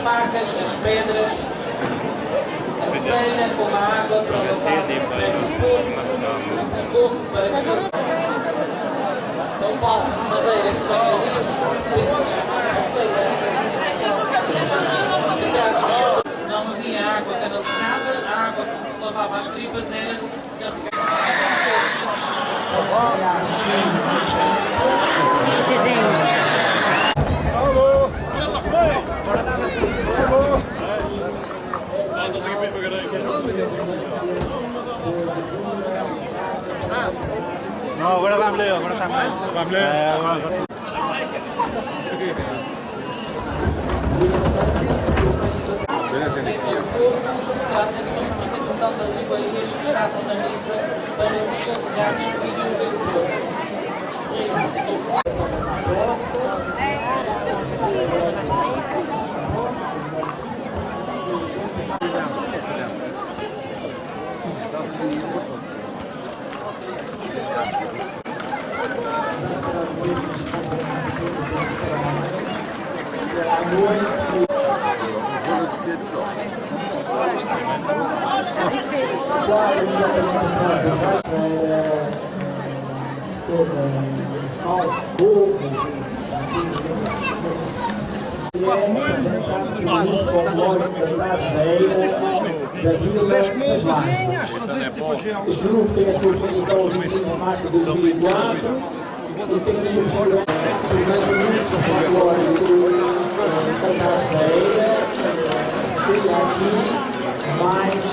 facas, as pedras, a selha com a água para lavar os pés dos porcos, o pescoço para que é um palco de madeira que vem ali, por isso que chamaram a selha. Não havia água canalizada, a água com que se lavava as tripas era carregada. Alô! Não, agora vamos ler, agora está mais. Vamos ler? É, agora. Trazem uma representação das iguarias que estavam na mesa para os convidados que vinham ver o corpo. Os terrenos ficam Este grupo tem a sua fundação em 25 de março de 2004 e tem a influência do folclore do Cantasteira e aqui mais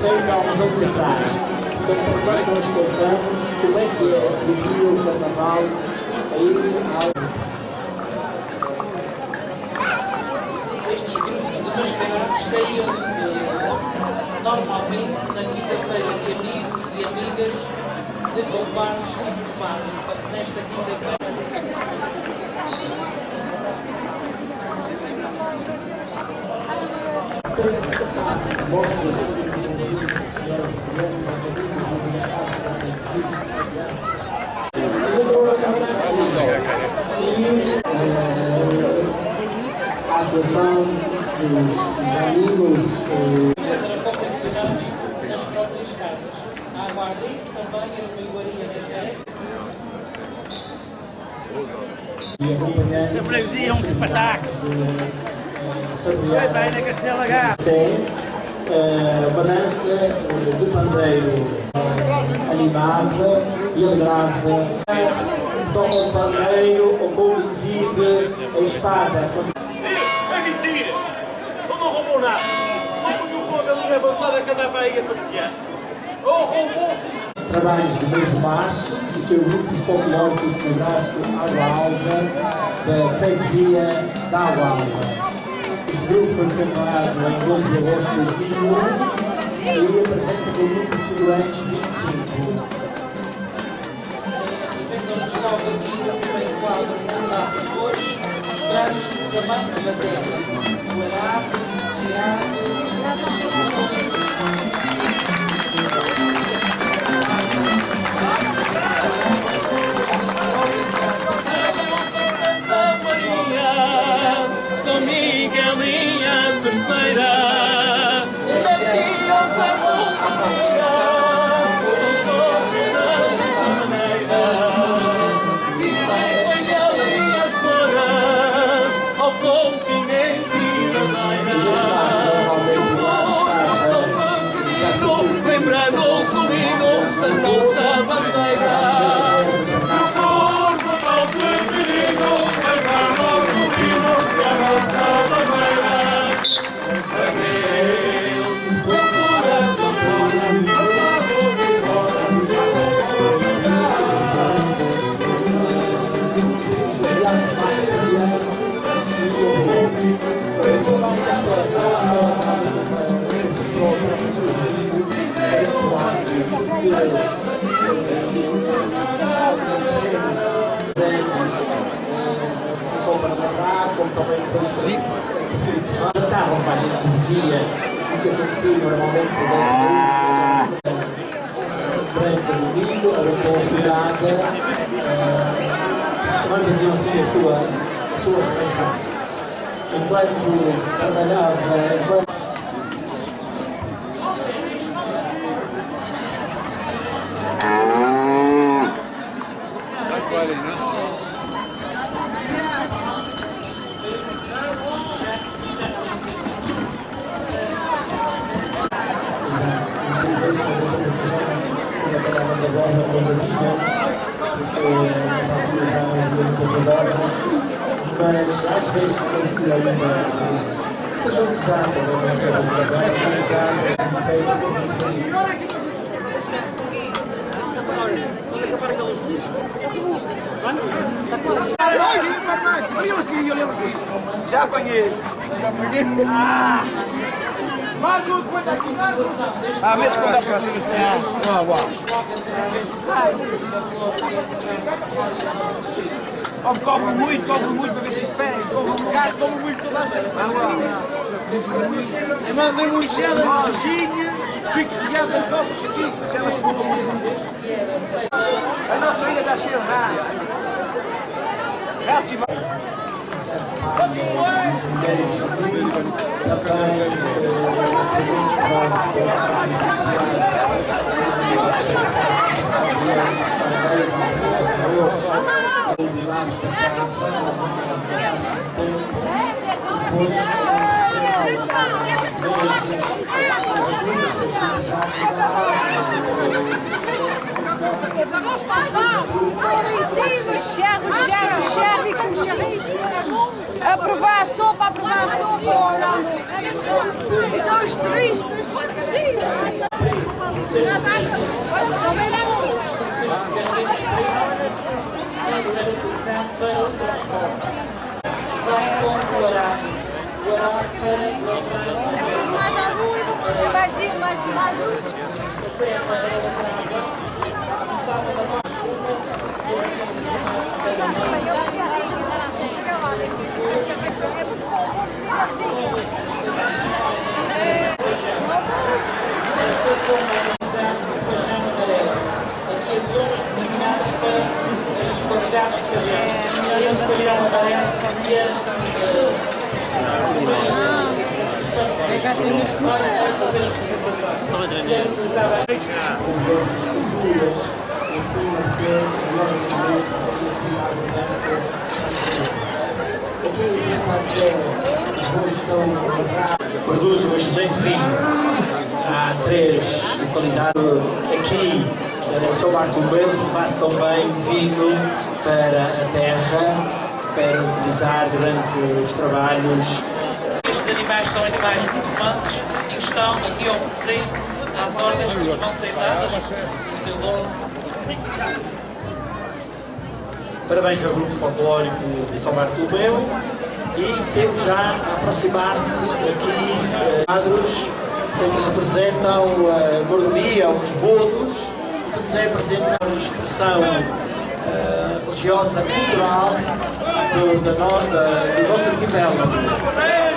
feito há uns anos atrás. Portanto, nós não esqueçamos como é que se vivia o carnaval aí Estes grupos de mascarados saíam normalmente na quinta-feira de amigos e amigas de combares e combares. Nesta quinta-feira. a atenção dos amigos Eram confeccionados nas próprias casas. A aguardente também era uma iguaria desta época. e acompanhantes A freguesia é um espetáculo. Sabiá. Vai na Castela Gá. Uma dança de pandeiro animada e alegrada. Toca o pandeiro ou com o exibe a espada. É mentira! Não roubou nada! Como o povo ali levantada que andava aí a passear? Trabalhos do mês de março, que é o grupo folclórico e etnográfico Água Alva, da freguesia da Água Alva. Este grupo foi formado em 12 de agosto de 2001 e apresenta o grupo de figurantes 25. Apresentam-nos logo aqui no primeiro quadro um das cores, trajes também de madeira. O arado, o arado. São Miguelinha terceira, nasci ao sabor ao continente lembrando o sorriso da nossa bandeira. Só para nadar, como também depois estavam para a gente conhecia o que acontecia normalmente branca do milho, era convidada, também faziam assim a sua refeição. enquanto trabalhava, enquanto mas às vezes conseguia ainda fazer um desastre, Olha aqui. Já apanhei. Mas quando dá para Cobro muito para ver se esperem. Como muito toda a gente. Mandem-me um gel de coxinha, fico ligado nas costas aqui. A nossa ilha está cheia de ratos. Cheiro, com charris. Aprovar a sopa ou não? Então os tristes. Para o transporte. Vai com o horário. O horário para É preciso mais algum e vamos fazer mais luz. Esta zona é organizada por feijão amarelo. Aqui as zonas determinadas para as qualidades de feijão. Este feijão amarelo vai fazer a representação. É utilizar produz um excelente vinho. Há 3 localidades aqui em São Bartolomeu, se faz também vinho para a terra, para utilizar durante os trabalhos. Estes animais são animais muito mansos e que estão aqui a obedecer às ordens que lhes vão ser dadas do seu dono. Parabéns ao Grupo Folclórico de São Bartolomeu e temos já a aproximar-se aqui quadros que representam a mordomia, os bodos, e que nos apresentam a expressão religiosa, cultural do nosso arquipélago.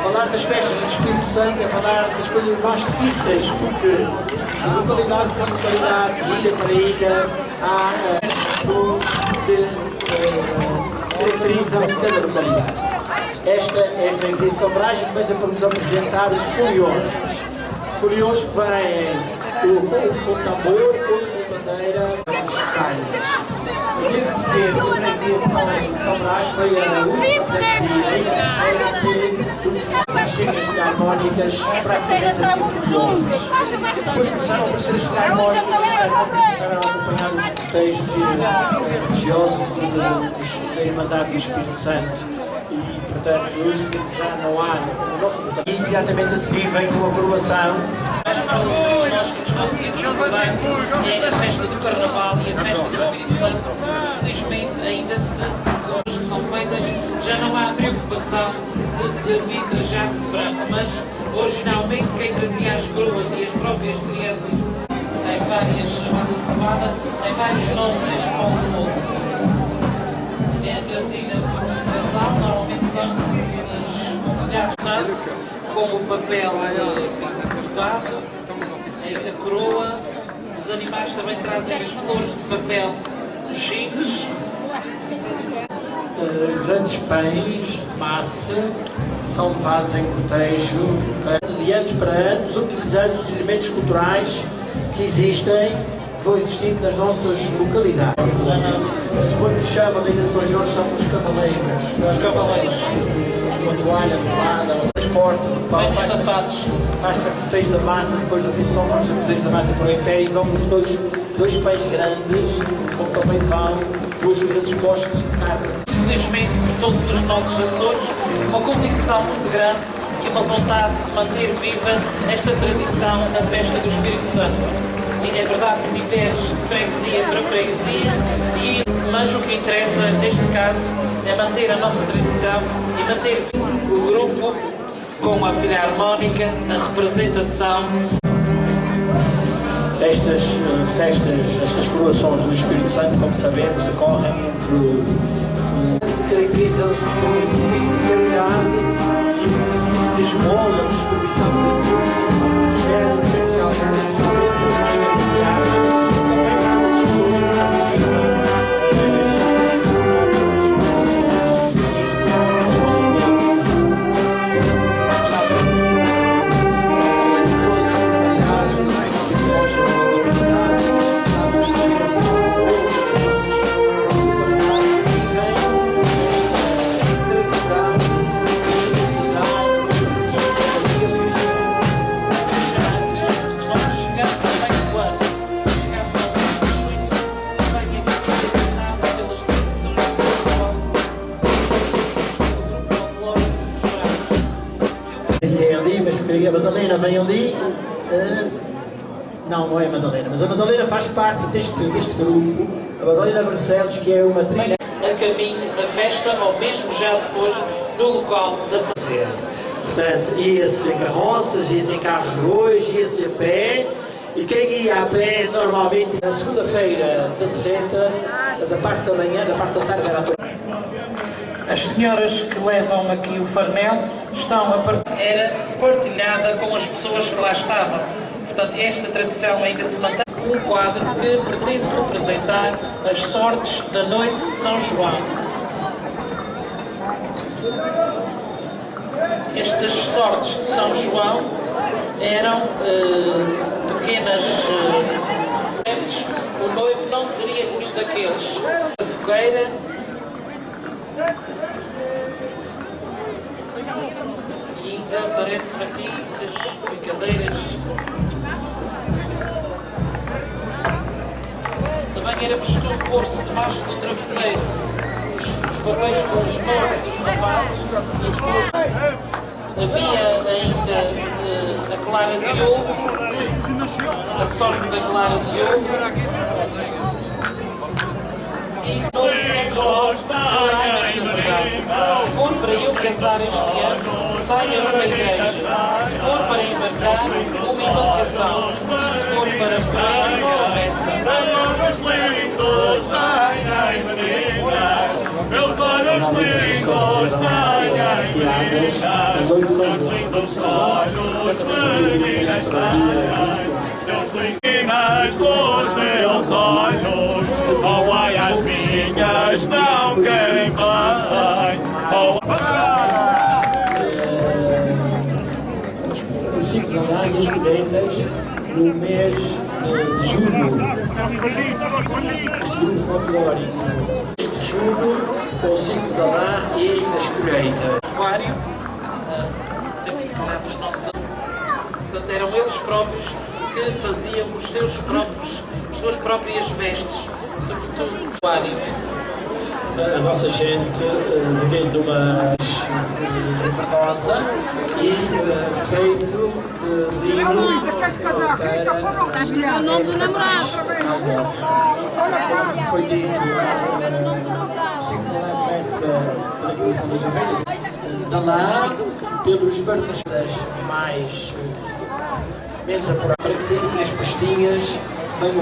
Falar das festas do Espírito Santo é falar das coisas mais difíceis, porque de localidade para localidade, de ilha para ilha, há que caracterizam cada localidade. Esta é a freguesia de São Brás e começa por nos apresentar os foliões. Foliões que vêm com tambor, outros com bandeira, as calhas. Eu devo dizer que a freguesia de São Brás foi a última freguesia que chega as filarmónicas praticamente a foliões. Depois começaram a aparecer as filarmónicas, começaram a acompanhar os cortejos religiosos da Irmandade do Espírito Santo. E, portanto, hoje já não há no nosso lugar. Imediatamente a seguir vem com a coroação. As próximas que nós conseguimos recordar é a festa do Carnaval e a festa do Espírito Santo. Felizmente, ainda coisas que são feitas, já não há preocupação de servir trajado de branco, mas originalmente quem trazia as coroas e as próprias crianças em várias, massa cevada, em vários nomes, este pão de novo. É trazida por um casal, normalmente são os convidados com o papel cortado, a coroa. Os animais também trazem as flores de papel dos chifres. Grandes pães massa são levados em cortejo de anos para anos, utilizando os elementos culturais que existem, que vão existindo nas nossas localidades. Suponho que chama ali de São Jorge são os cavaleiros. Os cavaleiros. Uma toalha pelada, um transporte, Bem estafados. faz-se a cortejo da massa, depois da função faz-se a cortejo da massa para o Império e vão os dois pés grandes, como também vão duas grandes postes de carne. Felizmente, por todos os nossos Açores, uma convicção muito grande e uma vontade de manter viva esta tradição da festa do Espírito Santo. E é verdade que diverge de freguesia para freguesia, mas o que interessa neste caso é manter a nossa tradição e manter o grupo com a filarmónica, a representação. Estas festas, estas coroações do Espírito Santo, como sabemos, decorrem caracterizam-se por um exercício de caridade e um exercício de esmola, de distribuição de géneros, especialmente os mais carenciados, também para todas as pessoas a Madalena vem ali, não é a Madalena, mas a Madalena faz parte deste grupo, a Madalena Barcelos, que é uma trilha. A caminho da festa ou mesmo já depois no local da Sacera. Portanto, ia-se em carroças, ia-se em carros de bois, ia-se a pé, e quem ia a pé normalmente na segunda-feira da Serreta, da parte da manhã, da parte da tarde era a toda. As senhoras que levam aqui o farnel estão era partilhada com as pessoas que lá estavam. Portanto, esta tradição ainda se mantém. Um quadro que pretende representar as sortes da noite de São João. Estas sortes de São João eram pequenas. O noivo não seria nenhum daqueles. A fogueira. E ainda aparecem aqui as brincadeiras. Também era costume pôr-se debaixo do travesseiro os papéis com os nomes dos rapazes e depois havia ainda a clara de ovo, a sorte da clara de ovo. E todos os se for para eu casar este ano, saia para a igreja. Se for para embarcar, uma embarcação. E se for para morrer, começa. Meus olhos lindos, lindos olhos, meninas dos meus olhos, oh ai as minhas não queimam, oh O ciclo de águias colheitas no mês de julho. Este grupo folclórico. Este julho, com o ciclo de Alá e as colheitas. Aquário, temos se calhar dos nossos. Portanto, eram eles próprios que faziam as suas próprias vestes, sobretudo o aquário. A nossa gente vivendo numa verdosa e feito livro para Acho que é o nome do namorado. foi dito pela Comissão das Ovelhas, da lá pelos verdadeiros mais menos apurados, para que saíssem as pastinhas bem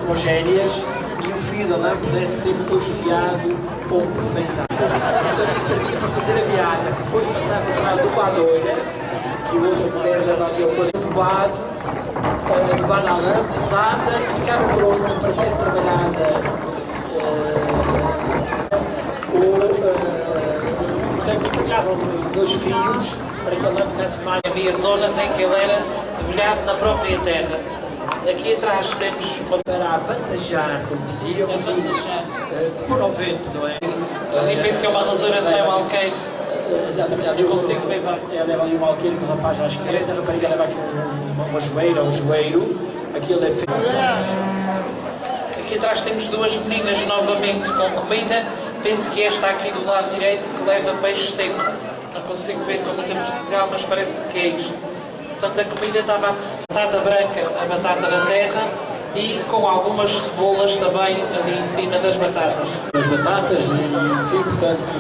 homogéneas e o fio da lã pudesse ser depois fiado com perfeição. Isso servia para fazer a beata, que depois passava para a dobadora, que a outra mulher leva ali ao dobado, dobada à lã, pesada, e ficava pronta para ser trabalhada. Portanto, tiravam 2 fios para que ele não ficasse mais. Havia zonas em que ele era debulhado na própria terra. Aqui atrás temos uma... Para avantajar, como dizíamos, por ao vento, não é? Ali penso que é uma rasura de leva alqueire. Exatamente, Eu consigo ver bem. Leva ali um alqueire com o rapaz à esquerda, a rapariga leva aqui uma joelha, um joelho. Aquilo é feito. Aqui atrás temos 2 meninas novamente com comida. Penso que esta aqui do lado direito que leva peixe seco. Não consigo ver com muita precisão, mas parece-me que é isto. Portanto, a comida estava associada à batata branca, a batata da terra e com algumas cebolas também ali em cima das batatas. As batatas, enfim, portanto,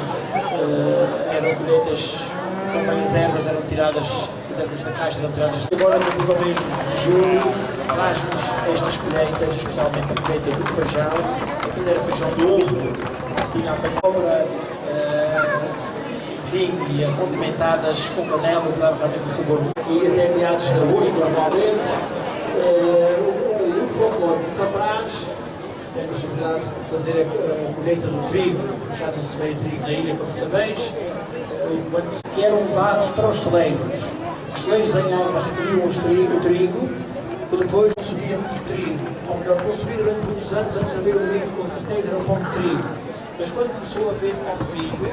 eram colheitas, também as ervas eram tiradas, as ervas da caixa eram tiradas. Agora, no mês de julho, faz-nos estas colheitas, especialmente a colheita do feijão. Aquilo era feijão de ouro, que tinha a panhoura, e condimentadas com canela, que dava realmente um sabor. E até meados de agosto, normalmente, o folclore de Sabrás tem a possibilidade de fazer a colheita do trigo, já não se vê trigo na ilha, como sabeis, que eram levados para os celeiros. Os celeiros em água recolhiam o trigo, que depois consumiam muito trigo. Ou melhor, consumiam durante muitos anos, antes de haver o milho, com certeza era o pão de trigo. Mas quando começou a haver pão de milho,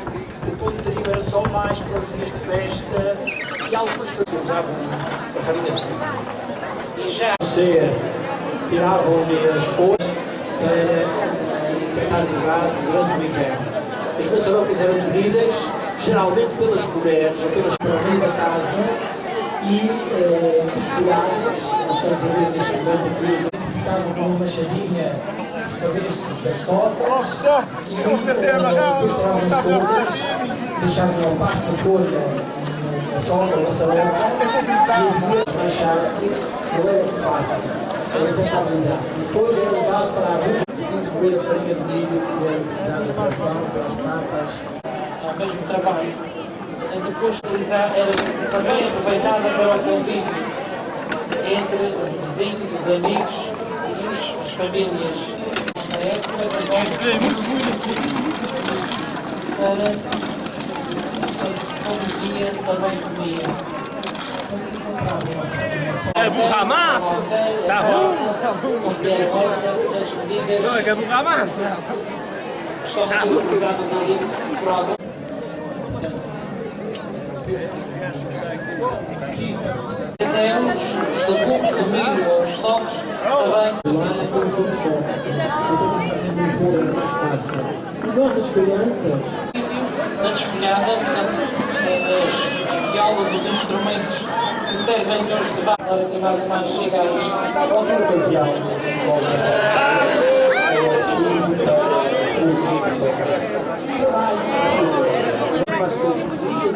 o pão de trigo era só mais para os dias de festa e algumas famílias usavam a farinha de trigo. E já tiravam-lhe as folhas para tentar jogar durante o inverno. As maçarocas eram comidas geralmente pelas mulheres ou pelas famílias da casa e misturadas, nós estamos a ver neste momento aqui, ficavam com uma machadinha das sopas e depois tiravam as sopas, deixavam ao passo da folha a sopa, a maçaroca e os dias baixasse, não era muito fácil, era exatamente. Depois era levado para a rua de comer a farinha de milho que era utilizada para os pão, para as papas. ao mesmo trabalho. Depois era também aproveitada para o convívio entre os vizinhos, os amigos e as famílias. Na época também quando se convivia também comia. É burra massa? Tá bom? Onde eram essas medidas Não, é que é burra massa. que estão a ser utilizadas ali por algum. Até os sabucos do milho ou os socos também. E nós, as crianças, Da desfolhada, portanto, as violas, os instrumentos que servem hoje de base. Agora que mais ou mais chega a isto. qualquer ocasião, quase todos os dias,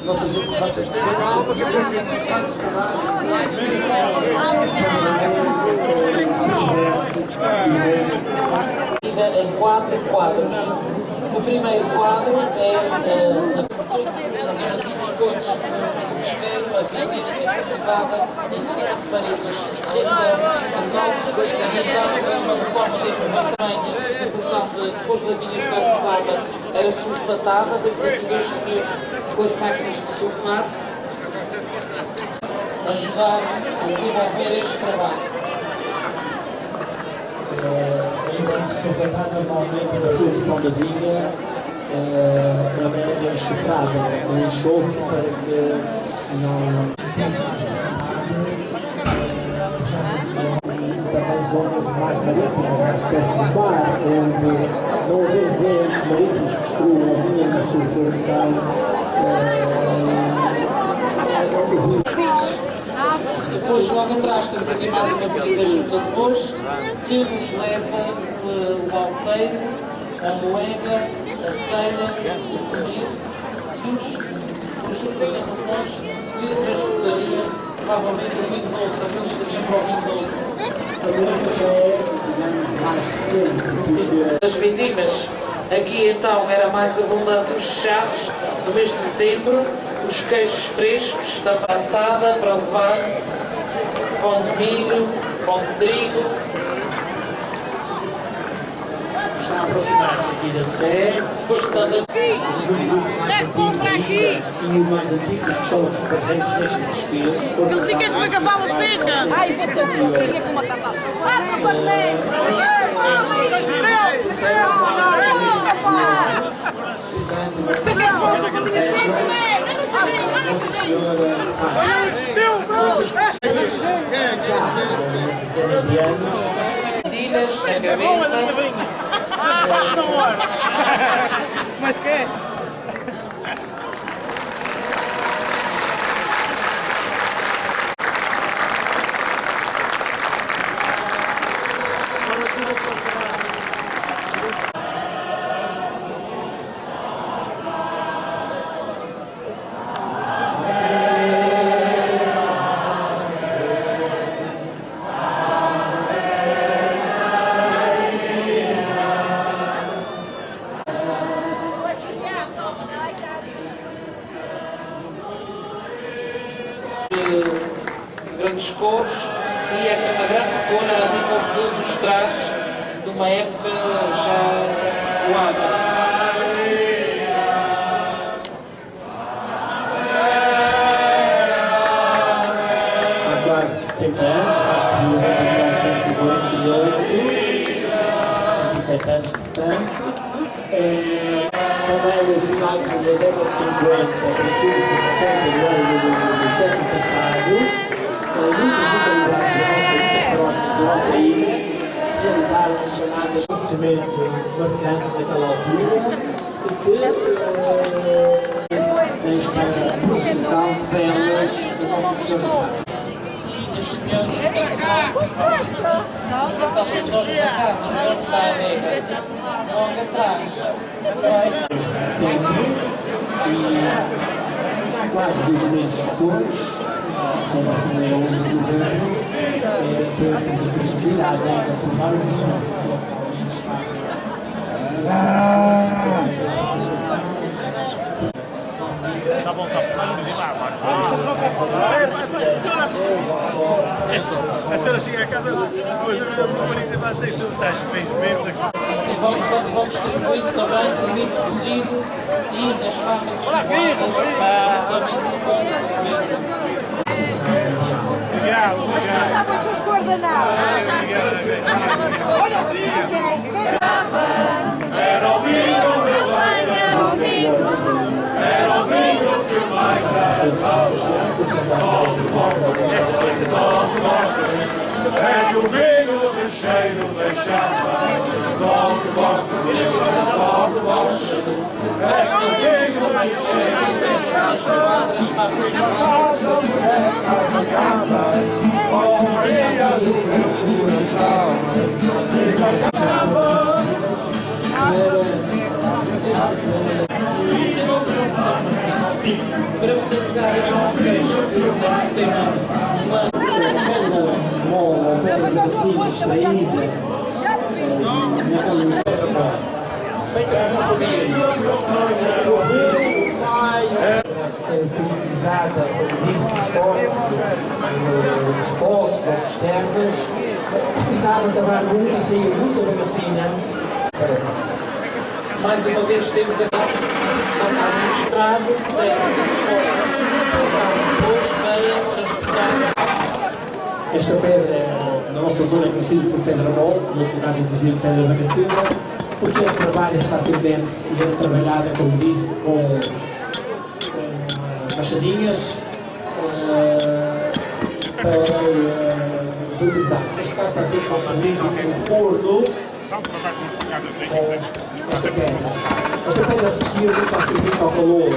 nossa gente vai ter Em 4 quadros. O primeiro quadro é na zona dos pescoços do pesqueiro, a vinha é cultivada em cima de paredes. Os terrenos eram calços e então uma forma de aproveitar também a representação depois da vinha estar cultivada era sulfatada. Vemos aqui 2 senhores com as máquinas de sulfate ajudar a desenvolver este trabalho. ainda antes de sulfatar, normalmente na floração da vinha, ela é enxofrada com enxofre para que não. Também zonas mais marítimas, mais perto do mar, onde não haver ventos marítimos que destruam a vinha na sua floração. Depois, logo atrás, temos aqui mais uma bonita junta de bois que nos leva o balseiro, a moega, a ceia, o funil e os juntas e a transportaria, provavelmente o vinho doce, aqueles que teriam para o vinho doce. A moega já é, digamos, mais recente. Sim, as vindimas. Aqui então era mais abundante os charros no mês de setembro, os queijos frescos, tampa assada para levar, pão de milho, pão de trigo. está a aproximar-se aqui da Sé. Portanto, O segundo grupo mais antigo ainda e os mais antigos que estão aqui presentes neste desfile. Ele tinha que uma cavala seca. Ai, vou ter com uma cavala. Ah, Superman! Nossa Senhora dezenas de anos. tilhas na cabeça. Mas quem? Grandes cores e é uma grande escolha a nível dos trajes de uma época já recuada. Há quase 70 anos, mais precisamente em 1948, 67 anos, portanto. Também no final da década de 50, princípios de 60 do século passado, muitas localidades muitas paróquias da nossa ilha se realizaram as chamadas acontecimento marcante naquela altura, nesta procissão de velas da Nossa Senhora de Fátima. E as senhoras são os donos da casa, os donos da adega, logo atrás. De setembro e quase 2 meses depois, só na primeira 11 de novembro, temos a possibilidade de aprovar o vinho oficial que Tá bom, tá A senhora chega a casa, depois o marido vai ser tudo taxa, fez mesmo. Enquanto vão distribuindo também comigo cozido e as farras chamadas juntamente com o governo. Obrigado, Mas passavam os guardanapos. Era o vinho que vai, era o vinho. Era o vinho que vai é que o vinho recheio deixava Só que boxe, só que boxe É que o vinho recheio As quadras farras chamadas. Maria do meu Para finalizar este festejo, temos de ter uma mola, uma vacina extraída naquela feita com a família. O pai utilizada, como disse, nos tornos, nos poços, as cisternas, precisava de lavar muito e saía muita vacina. mais uma vez temos aqui mostrado, certo? Depois veio transportar. Esta pedra, na nossa zona, é conhecida por pedra mole, na cidade é conhecida por pedra bagacida, porque ela trabalha-se facilmente e é trabalhada, como disse, com machadinhas para as utilidades. Este caso está a ser construído um forno com esta pedra. Esta pedra resistia muito facilmente ao calor.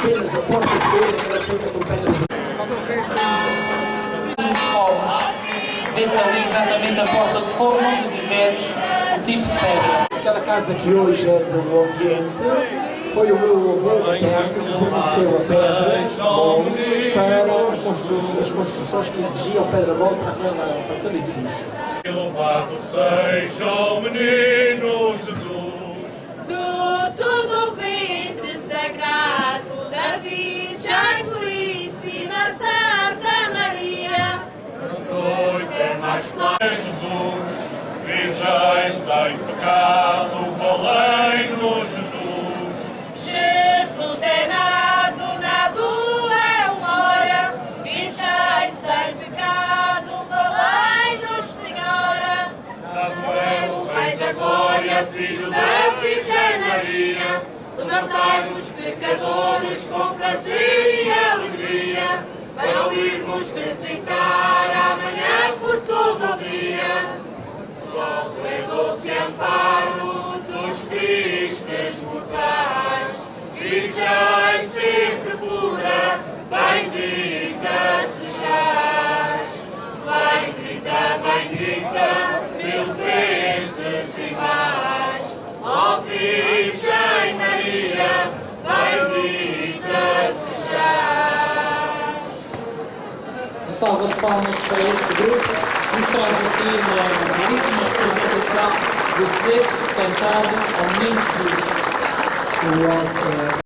Apenas a porta de forno era feita com pedra de Vê-se ali exatamente a porta de forno onde tiveres o tipo de pedra. Aquela casa que hoje é do ambiente foi o meu avô materno que forneceu a pedra mole para as construções que exigiam pedra mole para aquele edifício. Louvado seja o menino Jesus, Fruto do ventre sagrado da Virgem Puríssima Santa Maria. noite é mais clara Jesus, Virgem sem pecado, Dai-nos Jesus. Jesus é nado, nado é uma hora, vigiai sem pecado, valei-nos, Senhora. Dado é o Rei da Glória, Filho da Virgem Maria, levantai-vos, pecadores, com prazer e alegria, para o irmos visitar amanhã por todo o dia. Sol é doce amparo dos tristes mortais, Virgem sempre pura, bendita sejais. Bendita, bendita, mil vezes e mais, ó Virgem Maria, bendita sejais. Uma salva de palmas para este grupo, que nos traz aqui uma belíssima representação do texto cantado ao Menino Jesus.